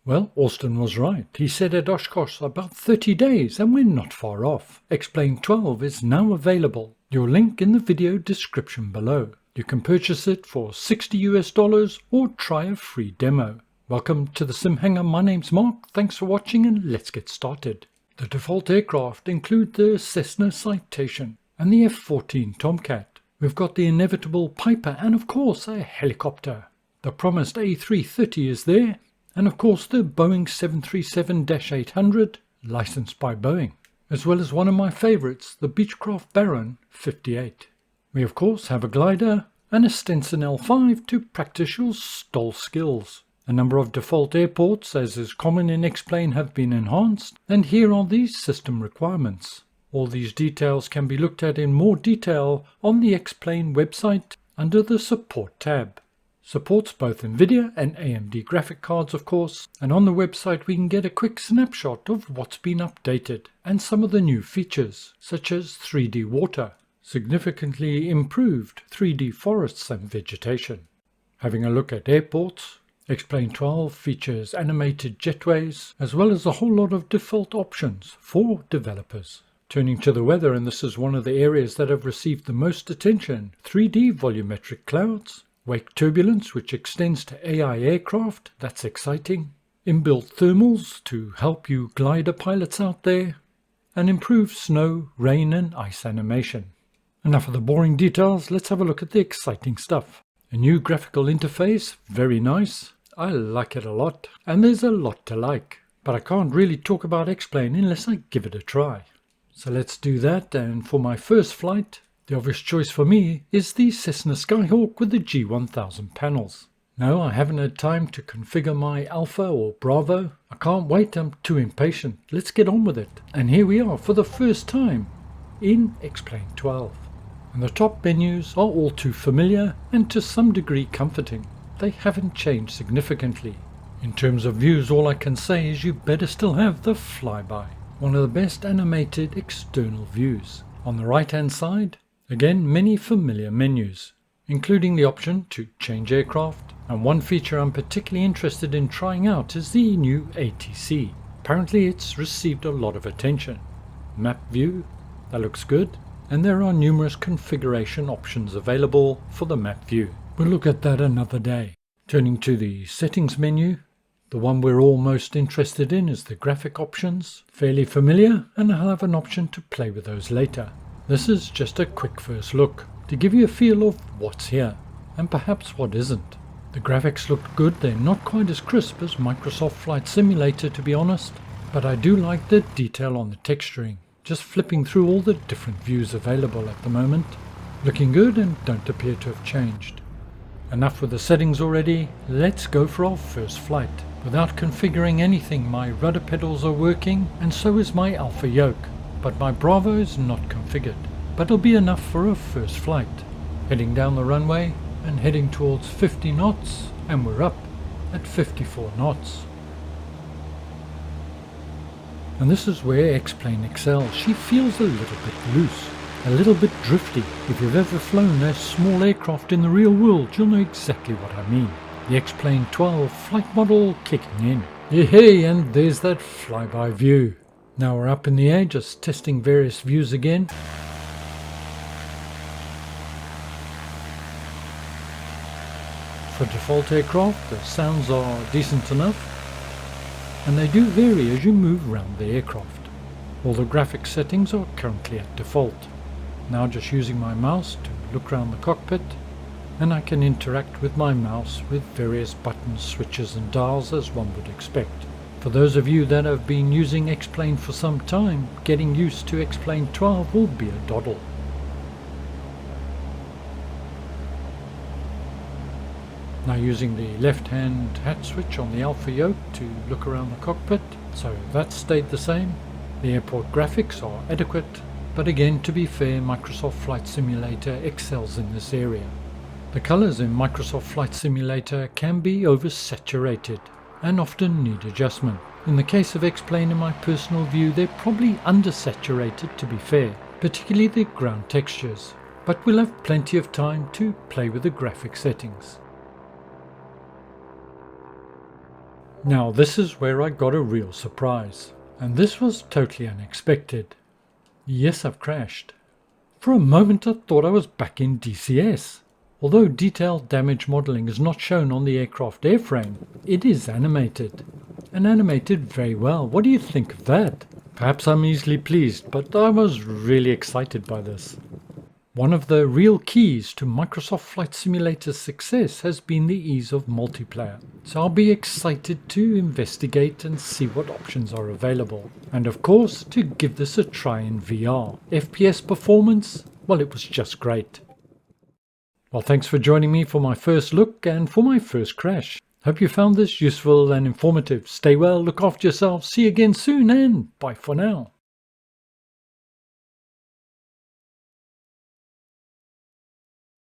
Well, Austin was right. He said at Oshkosh about 30 days, and we're not far off. Xplane 12 is now available. Your link in the video description below. You can purchase it for $60 or try a free demo. Welcome to the Sim Hangar. My name's Mark. Thanks for watching, and let's get started. The default aircraft include the Cessna Citation and the F-14 Tomcat. We've got the inevitable Piper and of course a helicopter. The promised A330 is there, and of course the Boeing 737-800 licensed by Boeing, as well as one of my favorites, the Beechcraft Baron 58. We of course have a glider and a Stenson L5 to practice your STOL skills. A number of default airports, as is common in Xplane, have been enhanced, and here are the system requirements. All these details can be looked at in more detail on the Xplane website under the Support tab. Supports both NVIDIA and AMD graphic cards, of course, and on the website we can get a quick snapshot of what's been updated and some of the new features, such as 3D water, significantly improved 3D forests and vegetation. Having a look at airports, Xplane 12 features animated jetways, as well as a whole lot of default options for developers. Turning to the weather, and this is one of the areas that have received the most attention, 3D volumetric clouds, wake turbulence which extends to AI aircraft, that's exciting, inbuilt thermals to help you glider pilots out there, and improved snow, rain and ice animation. Enough of the boring details, let's have a look at the exciting stuff. A new graphical interface, very nice. I like it a lot, and there's a lot to like, but I can't really talk about Xplane unless I give it a try. So let's do that, and for my first flight, the obvious choice for me is the Cessna Skyhawk with the G1000 panels. No, I haven't had time to configure my Alpha or Bravo. I can't wait, I'm too impatient. Let's get on with it. And here we are for the first time in Xplane 12. And the top menus are all too familiar and to some degree comforting. They haven't changed significantly. In terms of views, all I can say is you better still have the flyby. One of the best animated external views. On the right hand side, again many familiar menus, including the option to change aircraft, and one feature I'm particularly interested in trying out is the new ATC. Apparently it's received a lot of attention. Map view, that looks good, and there are numerous configuration options available for the map view. We'll look at that another day. Turning to the settings menu, the one we're all most interested in is the graphic options. Fairly familiar, and I'll have an option to play with those later. This is just a quick first look to give you a feel of what's here and perhaps what isn't. The graphics look good. They're not quite as crisp as Microsoft Flight Simulator, to be honest, but I do like the detail on the texturing. Just flipping through all the different views available at the moment. Looking good and don't appear to have changed. Enough with the settings already, let's go for our first flight. Without configuring anything, my rudder pedals are working and so is my Alpha yoke, but my Bravo is not configured. But it'll be enough for a first flight. Heading down the runway and heading towards 50 knots, and we're up at 54 knots. And this is where Xplane excels. She feels a little bit loose, a little bit drifty. If you've ever flown a small aircraft in the real world, you'll know exactly what I mean. The Xplane 12 flight model kicking in. Yay, and there's that flyby view. Now we're up in the air, just testing various views again. For default aircraft, the sounds are decent enough, and they do vary as you move around the aircraft. All the graphics settings are currently at default. Now just using my mouse to look around the cockpit, and I can interact with my mouse with various buttons, switches and dials as one would expect. For those of you that have been using Xplane for some time, getting used to Xplane 12 will be a doddle. Now using the left hand hat switch on the Alpha yoke to look around the cockpit, so that stayed the same. The airport graphics are adequate, but again, to be fair, Microsoft Flight Simulator excels in this area. The colors in Microsoft Flight Simulator can be oversaturated and often need adjustment. In the case of Xplane, in my personal view, they're probably undersaturated, to be fair, particularly the ground textures, but we'll have plenty of time to play with the graphic settings. Now this is where I got a real surprise, and this was totally unexpected. Yes, I've crashed. For a moment I thought I was back in DCS. Although detailed damage modelling is not shown on the aircraft airframe, it is animated. And animated very well. What do you think of that? Perhaps I'm easily pleased, but I was really excited by this. One of the real keys to Microsoft Flight Simulator's success has been the ease of multiplayer, so I'll be excited to investigate and see what options are available. And of course, to give this a try in VR. FPS performance? Well, it was just great. Well, thanks for joining me for my first look and for my first crash. Hope you found this useful and informative. Stay well, look after yourself, see you again soon, and bye for now.